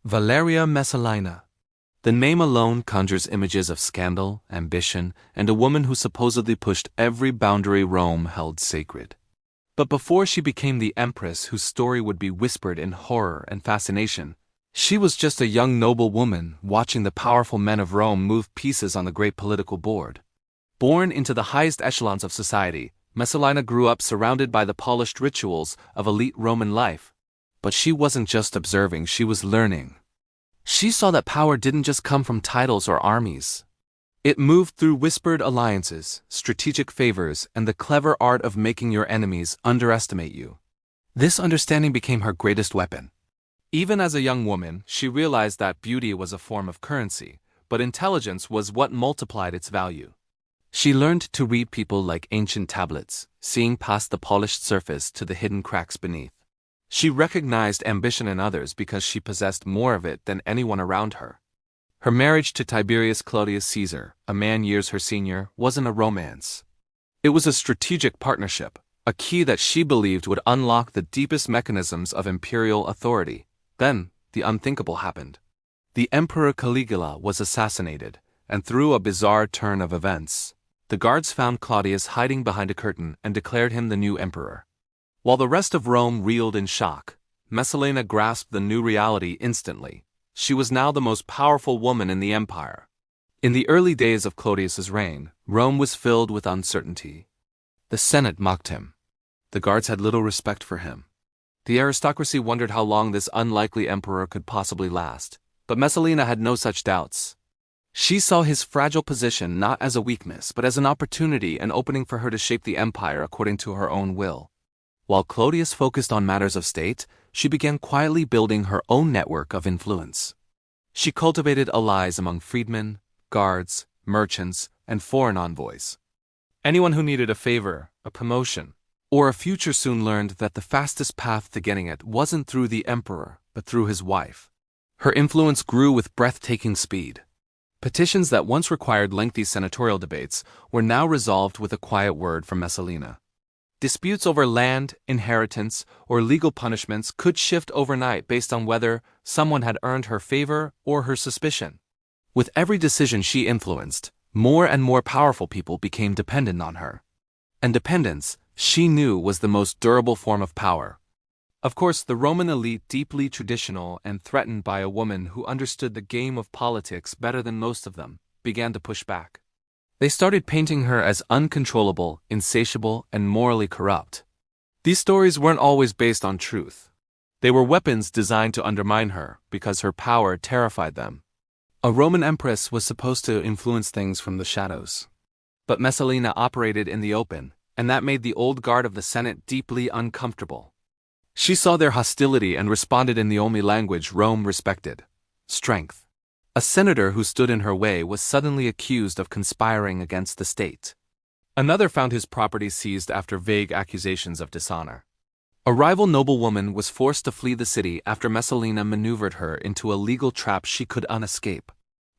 Valeria Messalina. The name alone conjures images of scandal, ambition, and a woman who supposedly pushed every boundary Rome held sacred. But before she became the empress whose story would be whispered in horror and fascination, she was just a young noble woman watching the powerful men of Rome move pieces on the great political board. Born into the highest echelons of society, Messalina grew up surrounded by the polished rituals of elite Roman life. But she wasn't just observing, she was learning. She saw that power didn't just come from titles or armies. It moved through whispered alliances, strategic favors, and the clever art of making your enemies underestimate you. This understanding became her greatest weapon. Even as a young woman, she realized that beauty was a form of currency, but intelligence was what multiplied its value. She learned to read people like ancient tablets, seeing past the polished surface to the hidden cracks beneath. She recognized ambition in others because she possessed more of it than anyone around her. Her marriage to Tiberius Claudius Caesar, a man years her senior, wasn't a romance. It was a strategic partnership, a key that she believed would unlock the deepest mechanisms of imperial authority. Then, the unthinkable happened. The Emperor Caligula was assassinated, and through a bizarre turn of events, the guards found Claudius hiding behind a curtain and declared him the new emperor. While the rest of Rome reeled in shock, Messalina grasped the new reality instantly. She was now the most powerful woman in the empire. In the early days of Claudius's reign, Rome was filled with uncertainty. The Senate mocked him. The guards had little respect for him. The aristocracy wondered how long this unlikely emperor could possibly last, but Messalina had no such doubts. She saw his fragile position not as a weakness but as an opportunity, an opening for her to shape the empire according to her own will. While Claudius focused on matters of state, she began quietly building her own network of influence. She cultivated allies among freedmen, guards, merchants, and foreign envoys. Anyone who needed a favor, a promotion, or a future soon learned that the fastest path to getting it wasn't through the emperor, but through his wife. Her influence grew with breathtaking speed. Petitions that once required lengthy senatorial debates were now resolved with a quiet word from Messalina. Disputes over land, inheritance, or legal punishments could shift overnight based on whether someone had earned her favor or her suspicion. With every decision she influenced, more and more powerful people became dependent on her. And dependence, she knew, was the most durable form of power. Of course, the Roman elite, deeply traditional and threatened by a woman who understood the game of politics better than most of them, began to push back. They started painting her as uncontrollable, insatiable, and morally corrupt. These stories weren't always based on truth. They were weapons designed to undermine her because her power terrified them. A Roman empress was supposed to influence things from the shadows. But Messalina operated in the open, and that made the old guard of the Senate deeply uncomfortable. She saw their hostility and responded in the only language Rome respected: strength. A senator who stood in her way was suddenly accused of conspiring against the state. Another found his property seized after vague accusations of dishonor. A rival noblewoman was forced to flee the city after Messalina maneuvered her into a legal trap she could unescape.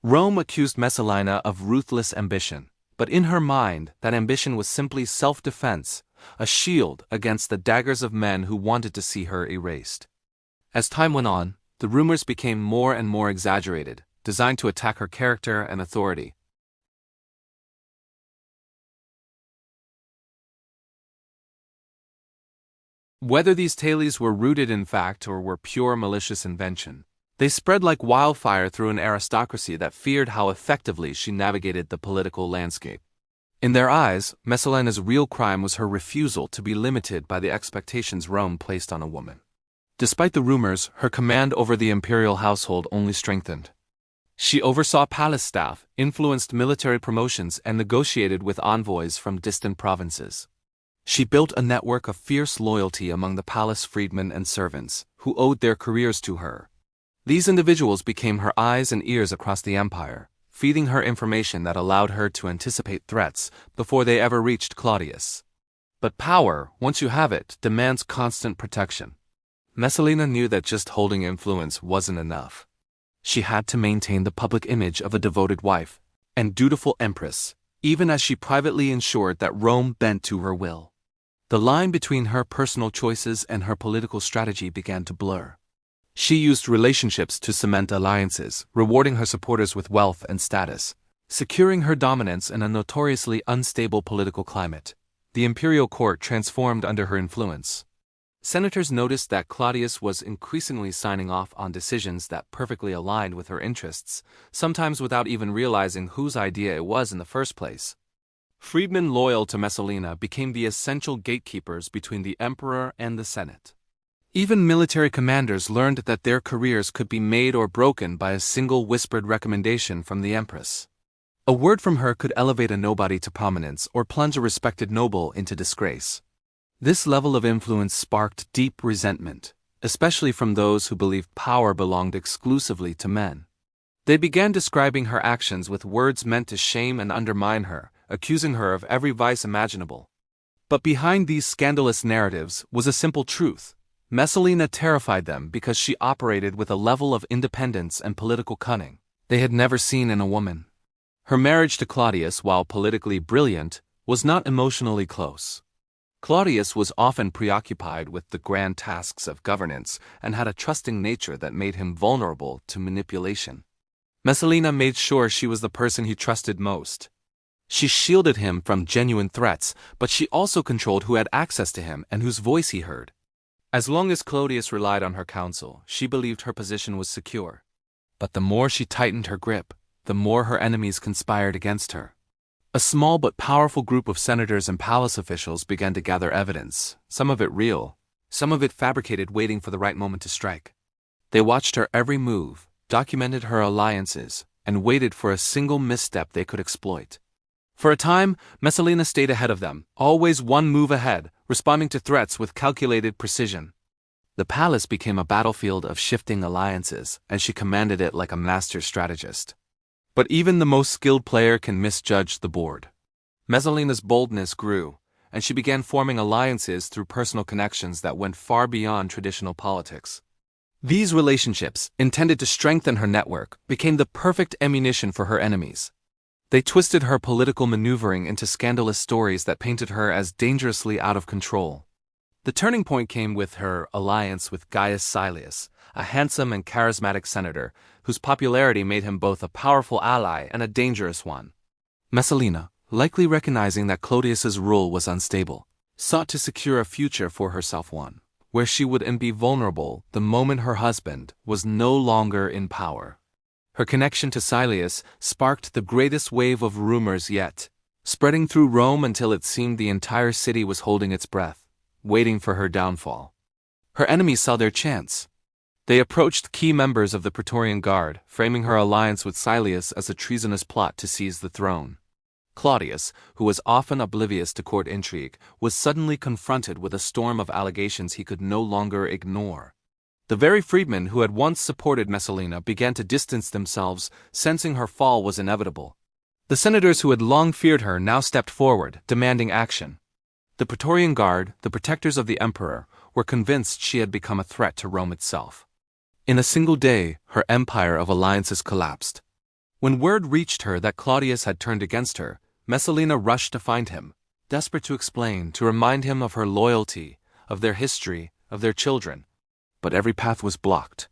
Rome accused Messalina of ruthless ambition, but in her mind, that ambition was simply self-defense, a shield against the daggers of men who wanted to see her erased. As time went on, the rumors became more and more exaggerated, designed to attack her character and authority. Whether these tales were rooted in fact or were pure malicious invention, they spread like wildfire through an aristocracy that feared how effectively she navigated the political landscape. In their eyes, Messalina's real crime was her refusal to be limited by the expectations Rome placed on a woman. Despite the rumors, her command over the imperial household only strengthened. She oversaw palace staff, influenced military promotions, and negotiated with envoys from distant provinces. She built a network of fierce loyalty among the palace freedmen and servants, who owed their careers to her. These individuals became her eyes and ears across the empire, feeding her information that allowed her to anticipate threats before they ever reached Claudius. But power, once you have it, demands constant protection. Messalina knew that just holding influence wasn't enough. She had to maintain the public image of a devoted wife and dutiful empress, even as she privately ensured that Rome bent to her will. The line between her personal choices and her political strategy began to blur. She used relationships to cement alliances, rewarding her supporters with wealth and status, securing her dominance in a notoriously unstable political climate. The imperial court transformed under her influence. Senators noticed that Claudius was increasingly signing off on decisions that perfectly aligned with her interests, sometimes without even realizing whose idea it was in the first place. Freedmen loyal to Messalina became the essential gatekeepers between the emperor and the Senate. Even military commanders learned that their careers could be made or broken by a single whispered recommendation from the empress. A word from her could elevate a nobody to prominence or plunge a respected noble into disgrace. This level of influence sparked deep resentment, especially from those who believed power belonged exclusively to men. They began describing her actions with words meant to shame and undermine her, accusing her of every vice imaginable. But behind these scandalous narratives was a simple truth. Messalina terrified them because she operated with a level of independence and political cunning they had never seen in a woman. Her marriage to Claudius, while politically brilliant, was not emotionally close. Claudius was often preoccupied with the grand tasks of governance and had a trusting nature that made him vulnerable to manipulation. Messalina made sure she was the person he trusted most. She shielded him from genuine threats, but she also controlled who had access to him and whose voice he heard. As long as Claudius relied on her counsel, she believed her position was secure. But the more she tightened her grip, the more her enemies conspired against her. A small but powerful group of senators and palace officials began to gather evidence, some of it real, some of it fabricated, waiting for the right moment to strike. They watched her every move, documented her alliances, and waited for a single misstep they could exploit. For a time, Messalina stayed ahead of them, always one move ahead, responding to threats with calculated precision. The palace became a battlefield of shifting alliances, and she commanded it like a master strategist. But even the most skilled player can misjudge the board. Messalina's boldness grew, and she began forming alliances through personal connections that went far beyond traditional politics. These relationships, intended to strengthen her network, became the perfect ammunition for her enemies. They twisted her political maneuvering into scandalous stories that painted her as dangerously out of control. The turning point came with her alliance with Gaius Silius, a handsome and charismatic senator whose popularity made him both a powerful ally and a dangerous one. Messalina, likely recognizing that Claudius's rule was unstable, sought to secure a future for herself, one where she would be vulnerable the moment her husband was no longer in power. Her connection to Silius sparked the greatest wave of rumors yet, spreading through Rome until it seemed the entire city was holding its breath, waiting for her downfall. Her enemies saw their chance. They approached key members of the Praetorian Guard, framing her alliance with Silius as a treasonous plot to seize the throne. Claudius, who was often oblivious to court intrigue, was suddenly confronted with a storm of allegations he could no longer ignore. The very freedmen who had once supported Messalina began to distance themselves, sensing her fall was inevitable. The senators who had long feared her now stepped forward, demanding action. The Praetorian Guard, the protectors of the emperor, were convinced she had become a threat to Rome itself. In a single day, her empire of alliances collapsed. When word reached her that Claudius had turned against her, Messalina rushed to find him, desperate to explain, to remind him of her loyalty, of their history, of their children. But every path was blocked.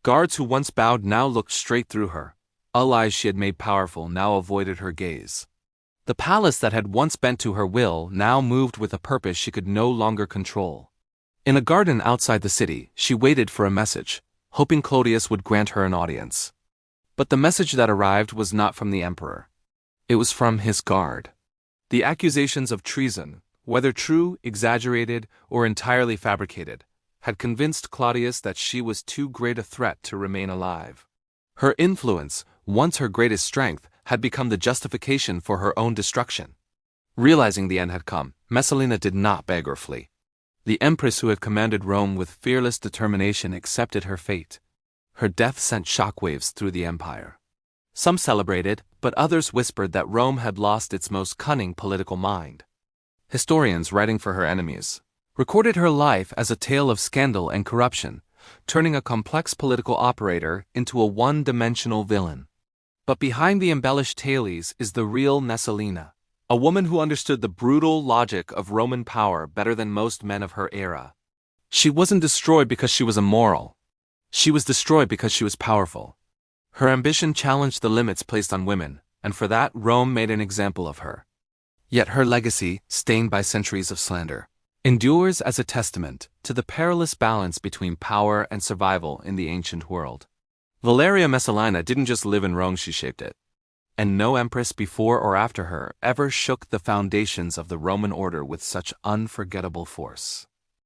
Guards who once bowed now looked straight through her. Allies she had made powerful now avoided her gaze. The palace that had once bent to her will now moved with a purpose she could no longer control. In a garden outside the city, she waited for a message, hoping Claudius would grant her an audience. But the message that arrived was not from the emperor. It was from his guard. The accusations of treason, whether true, exaggerated, or entirely fabricated, had convinced Claudius that she was too great a threat to remain alive. Her influence, once her greatest strength, had become the justification for her own destruction. Realizing the end had come, Messalina did not beg or flee. The empress who had commanded Rome with fearless determination accepted her fate. Her death sent shockwaves through the empire. Some celebrated, but others whispered that Rome had lost its most cunning political mind. Historians, writing for her enemies, recorded her life as a tale of scandal and corruption, turning a complex political operator into a one-dimensional villain. But behind the embellished tales is the real Messalina, a woman who understood the brutal logic of Roman power better than most men of her era. She wasn't destroyed because she was immoral. She was destroyed because she was powerful. Her ambition challenged the limits placed on women, and for that Rome made an example of her. Yet her legacy, stained by centuries of slander, endures as a testament to the perilous balance between power and survival in the ancient world. Valeria Messalina didn't just live in Rome, she shaped it. And no empress before or after her ever shook the foundations of the Roman order with such unforgettable force.